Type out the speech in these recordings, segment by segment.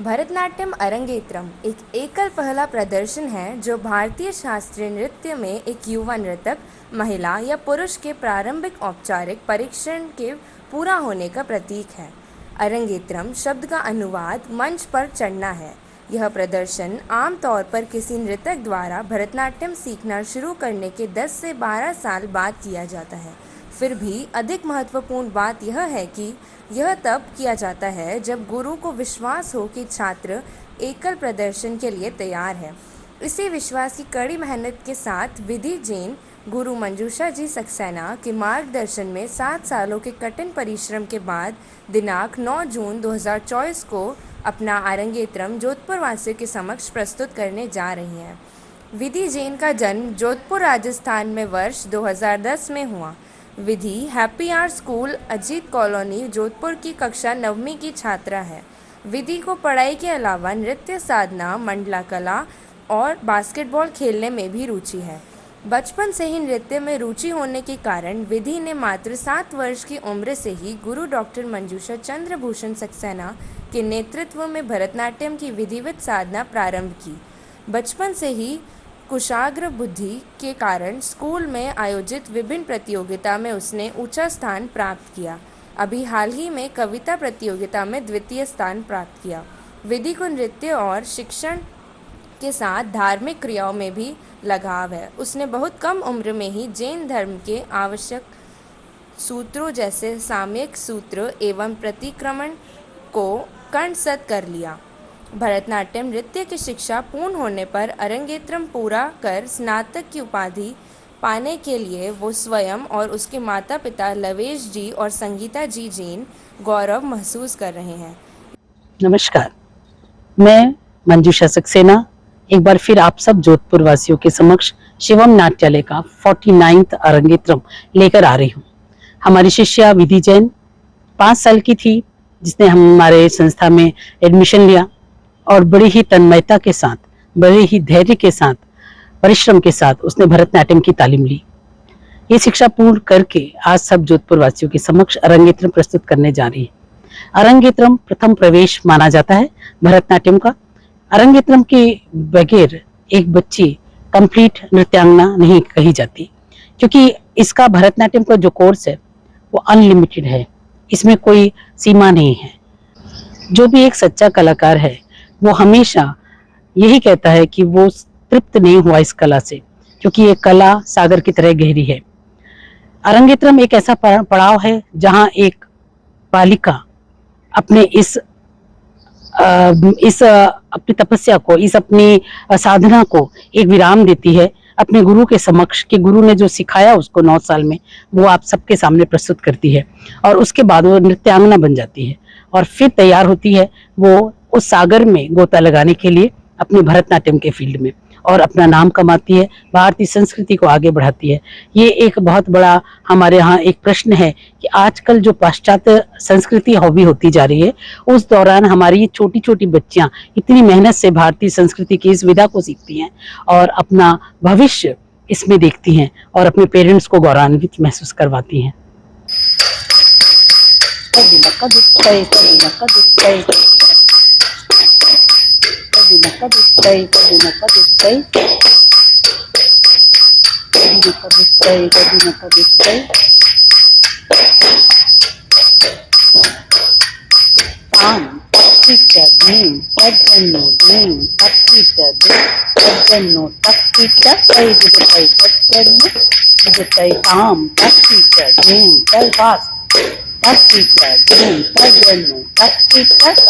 भरतनाट्यम अरंगेत्रम एक एकल पहला प्रदर्शन है जो भारतीय शास्त्रीय नृत्य में एक युवा नर्तक, महिला या पुरुष के प्रारंभिक औपचारिक परीक्षण के पूरा होने का प्रतीक है। अरंगेत्रम शब्द का अनुवाद मंच पर चढ़ना है। यह प्रदर्शन आमतौर पर किसी नर्तक द्वारा भरतनाट्यम सीखना शुरू करने के 10 से 12 साल बाद किया जाता है। फिर भी अधिक महत्वपूर्ण बात यह है कि यह तब किया जाता है जब गुरु को विश्वास हो कि छात्र एकल प्रदर्शन के लिए तैयार है। इसी विश्वास की कड़ी मेहनत के साथ विधि जैन गुरु मंजूषा जी सक्सेना के मार्गदर्शन में 7 सालों के कठिन परिश्रम के बाद दिनांक 9 जून 2024 को अपना अरंगेत्रम जोधपुर वासियों के समक्ष प्रस्तुत करने जा रही हैं। विधि जैन का जन्म जोधपुर राजस्थान में वर्ष 2010 में हुआ। Vidhi happy hour school Ajit colony Jodhpur की कक्षा 9वीं की छात्रा है। विधि को पढ़ाई के अलावा नृत्य साधना, मंडला कला और बास्केटबॉल खेलने में भी रुचि है। बचपन से ही नृत्य में रुचि होने के कारण विधि ने मात्र 7 वर्ष की उम्र से ही गुरु डॉक्टर मंजूषा चंद्रभूषण सक्सेना के नेतृत्व में भरतनाट्यम की विधिवत साधना प्रारंभ की। बचपन से ही कुशाग्र बुद्धि के कारण स्कूल में आयोजित विभिन्न प्रतियोगिता में उसने ऊंचा स्थान प्राप्त किया। अभी हाल ही में कविता प्रतियोगिता में द्वितीय स्थान प्राप्त किया। विधि को नृत्य और शिक्षण के साथ धार्मिक क्रियाओं में भी लगाव है। उसने बहुत कम उम्र में ही जैन धर्म के आवश्यक सूत्रों जैसे साम्यक सूत्र एवं प्रतिक्रमण को कंठस्थ कर लिया। भरतनाट्यम नृत्य की शिक्षा पूर्ण होने पर अरंगेत्रम पूरा कर स्नातक की उपाधि पाने के लिए वो स्वयं और उसके माता पिता लवेश जी और संगीता जी जैन गौरव महसूस कर रहे हैं। नमस्कार, मैं मंजूषा सक्सेना एक बार फिर आप सब जोधपुर वासियों के समक्ष शिवम नाट्यालय का 49वां अरंगेत्रम लेकर आ रही हूँ। हमारी शिष्या विधि जैन 5 साल की थी, जिसने हमारे संस्था में एडमिशन लिया और बड़ी ही तन्मयता के साथ, बड़े ही धैर्य के साथ, परिश्रम के साथ उसने भरतनाट्यम की तालीम ली। ये शिक्षा पूर्ण करके आज सब जोधपुर वासियों के समक्ष अरंगेत्रम प्रस्तुत करने जा रही है। अरंगेत्रम प्रथम प्रवेश माना जाता है भरतनाट्यम का। अरंगेत्रम के बगैर एक बच्ची कंप्लीट नृत्यांगना नहीं कही जाती, क्योंकि इसका भरतनाट्यम का जो कोर्स है वो अनलिमिटेड है। इसमें कोई सीमा नहीं है। जो भी एक सच्चा कलाकार है वो हमेशा यही कहता है कि वो तृप्त नहीं हुआ इस कला से, क्योंकि ये कला सागर की तरह गहरी है। अरंगेत्रम एक ऐसा पड़ाव है जहां एक बालिका अपने इस अपनी तपस्या को, इस अपनी साधना को एक विराम देती है अपने गुरु के समक्ष, कि गुरु ने जो सिखाया उसको 9 साल में वो आप सबके सामने प्रस्तुत करती है और उसके बाद वो नृत्यांगना बन जाती है और फिर तैयार होती है वो उस सागर में गोता लगाने के लिए अपने भरतनाट्यम के फील्ड में, और अपना नाम कमाती है, भारतीय संस्कृति को आगे बढ़ाती है। ये एक बहुत बड़ा हमारे यहाँ एक प्रश्न है कि आजकल जो पाश्चात्य संस्कृति हॉबी होती जा रही है, उस दौरान हमारी ये छोटी छोटी बच्चियां इतनी मेहनत से भारतीय संस्कृति की इस विधा को सीखती हैं और अपना भविष्य इसमें देखती हैं और अपने पेरेंट्स को गौरवान्वित महसूस करवाती हैं।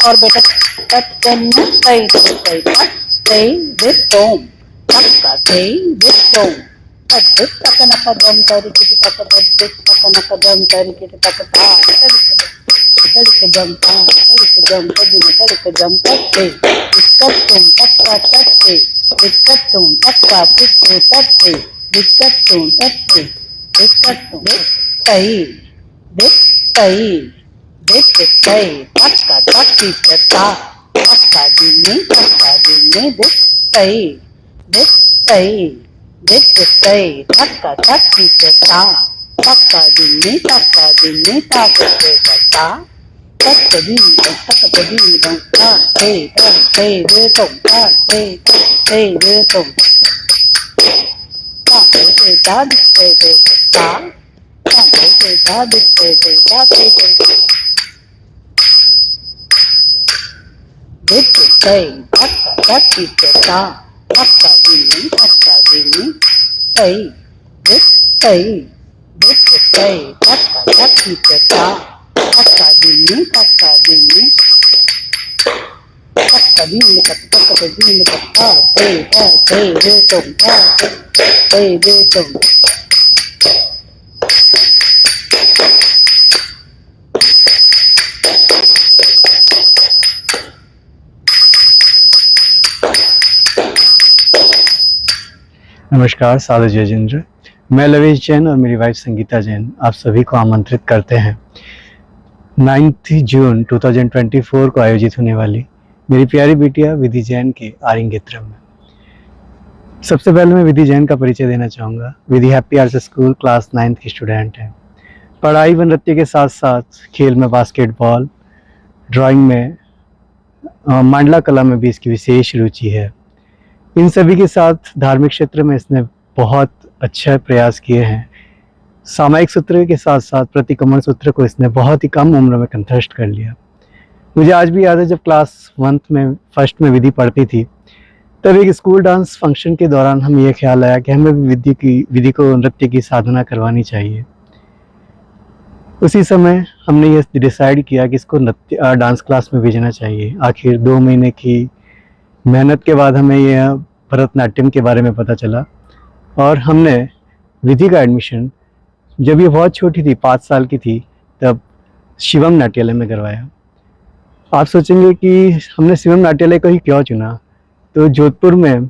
और बेटा नमस्कार, सादर जयेंद्र। मैं लवेश जैन और मेरी वाइफ संगीता जैन आप सभी को आमंत्रित करते हैं 9 जून 2024 को आयोजित होने वाली मेरी प्यारी बिटिया विधि जैन के आरिंगेत्रम में। सबसे पहले मैं विधि जैन का परिचय देना चाहूँगा। Vidhi happy arts school class 9th की स्टूडेंट है। पढ़ाई व नृत्य के साथ साथ खेल में बास्केटबॉल, ड्राइंग में, मंडला कला में भी इसकी विशेष रुचि है। इन सभी के साथ धार्मिक क्षेत्र में इसने बहुत अच्छा प्रयास किए हैं। सामायिक सूत्र के साथ साथ प्रतिक्रमण सूत्र को इसने बहुत ही कम उम्र में कंठस्थ कर लिया। मुझे आज भी याद है जब क्लास 1 में फर्स्ट में विधि पढ़ती थी, तब एक स्कूल डांस फंक्शन के दौरान हमें यह ख्याल आया कि हमें भी विधि को नृत्य की साधना करवानी चाहिए। उसी समय हमने ये डिसाइड किया कि इसको नृत्य डांस क्लास में भेजना चाहिए। आखिर 2 महीने की मेहनत के बाद हमें यह भरतनाट्यम के बारे में पता चला और हमने विधि का एडमिशन जब ये बहुत छोटी थी, 5 साल की थी, तब शिवम नाट्यालय में करवाया। आप सोचेंगे कि हमने शिवम नाट्यालय को ही क्यों चुना, तो जोधपुर में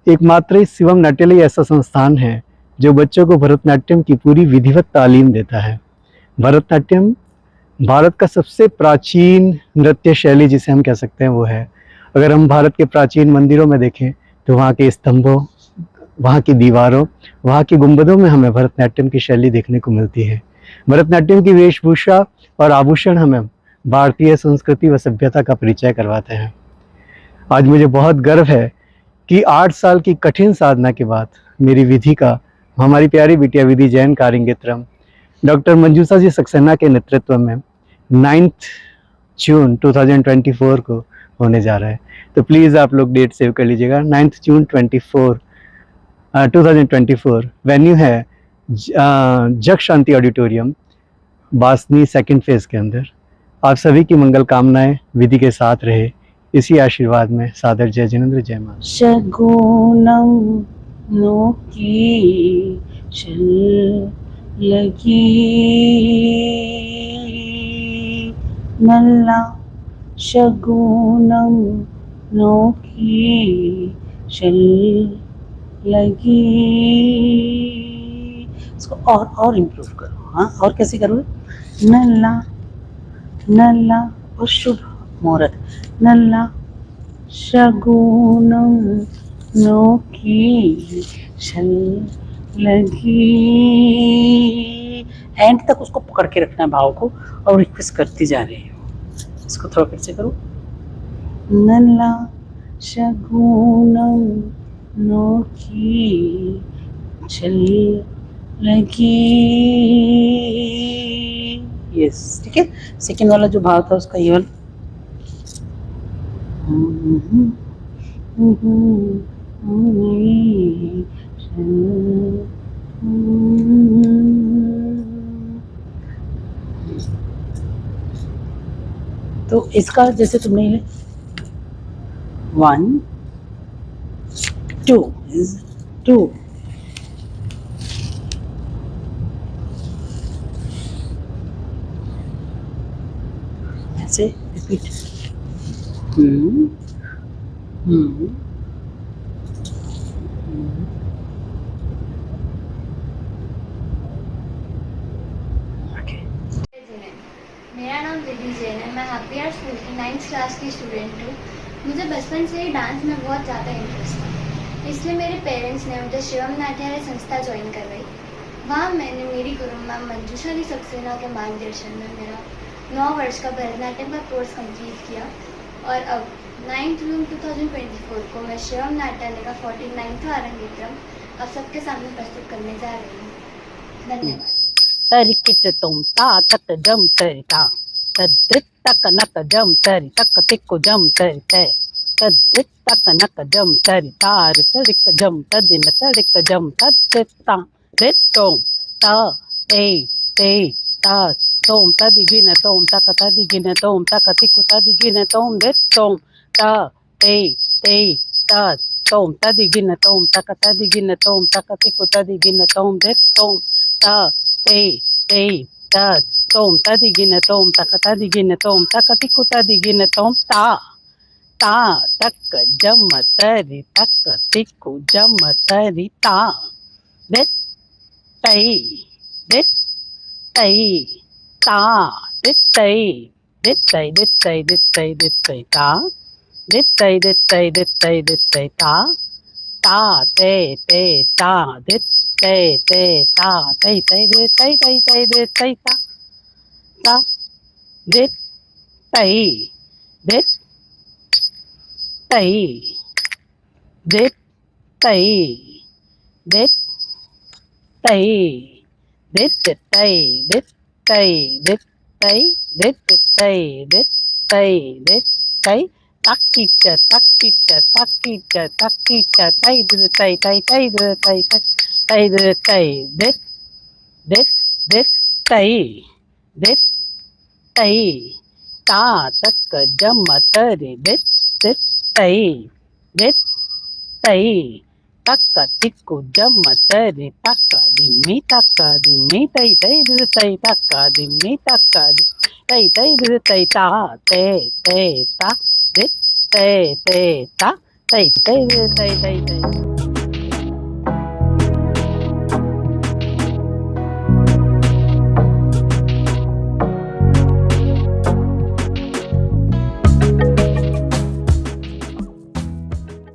एकमात्र शिवम नाट्यालय ऐसा संस्थान है जो बच्चों को भरतनाट्यम की पूरी विधिवत तालीम देता है। भरतनाट्यम भारत का सबसे प्राचीन नृत्य शैली जिसे हम कह सकते हैं वो है। अगर हम भारत के प्राचीन मंदिरों में देखें तो वहाँ के स्तंभों, वहाँ की दीवारों, वहाँ की गुंबदों में हमें भरतनाट्यम की शैली देखने को मिलती है। भरतनाट्यम की वेशभूषा और आभूषण हमें भारतीय संस्कृति व सभ्यता का परिचय करवाते हैं। आज मुझे बहुत गर्व है कि 8 साल की कठिन साधना के बाद मेरी विधि का, हमारी प्यारी बिटिया विधि जैन का आरिंगेत्रम डॉक्टर मंजूषा जी सक्सेना के नेतृत्व में 9 जून 2024 को होने जा रहा है। तो प्लीज़ आप लोग डेट सेव कर लीजिएगा। 9 जून 2024 वेन्यू है जग शांति ऑडिटोरियम, बासनी 2nd फेज के अंदर। आप सभी की मंगल कामनाएं विधि के साथ रहे, इसी आशीर्वाद में सादर जय जिनेंद्र, जय मां। शगुनम नो की चल लगी नल्ला, शगुनम नो की चल लगी। इसको और इम्प्रूव करो। हाँ, और कैसे करोगे? नल्ला नल्ला और शुभ मुहूर्त, नल्ला शगुनम नो की छल लगी। एंड तक उसको पकड़ के रखना है भाव को और रिक्वेस्ट करती जा रही हो। इसको थोड़ा फिर से करो। नल्ला शगुनम नो की छल लगी। यस, ठीक है। सेकेंड वाला जो भाव था उसका ये वाला। तो इसका जैसे तुमने 1 2 2 ऐसे रिपीट। मेरा नाम विधि जैन है। मैं हैप्पी आर्ट स्कूल की 9th क्लास की स्टूडेंट हूँ। मुझे बचपन से ही डांस में बहुत ज़्यादा इंटरेस्ट था, इसलिए मेरे पेरेंट्स ने मुझे शिवम नाट्यालय संस्था ज्वाइन करवाई। वहाँ मैंने मेरी गुरु मैम मंजूषा जी सक्सेना के मार्गदर्शन में मेरा 9 वर्ष का भरतनाट्यम का कोर्स कंप्लीट किया और अब 9 जून 2024 को मैं शिवम नाट्यालय का 49वां अरंगेत्रम आप सबके सामने प्रस्तुत करने जा रही हूँ। धन्यवाद। तरिकिट तुम ता तक जम तरिता तद्रित तक नक जम तरि तक तिक्को जम तरि तय तद्रित तक नक जम तरि तार तड़िक जम तदिन तड़िक जम तद्रिता रितों ता ते ता तोम तदिगिन तोम तक तदिगिन तोम तक तिक्को तदिगिन तोम रितों ता ते ता तोम तदिगिन तोम तक तदिगिन तोम तक तिक्को तदिगिन तोम रितों ता ते tat tom tadigina tom takatadigina tom takatiku tadigina tom ta tak jamma tari takatiku jamma tari ta det tai det tai ta det tai det tai det tai det tai det tai ta det tai det tai det tai det tai ta ta te ta det te ta tai det tai det tai ta ta det tai det tai det tai det tai det tai det tai det tai det tai det tai det tai takita takita takita takita tai det tai tai tai det tai tai det tai det tai det tai ta tak jamma tari det tai det tai taka tikku jamma tari taka dimmi tai tai det tai taka dimmi tai det tai ta te ta det te ta tai det tai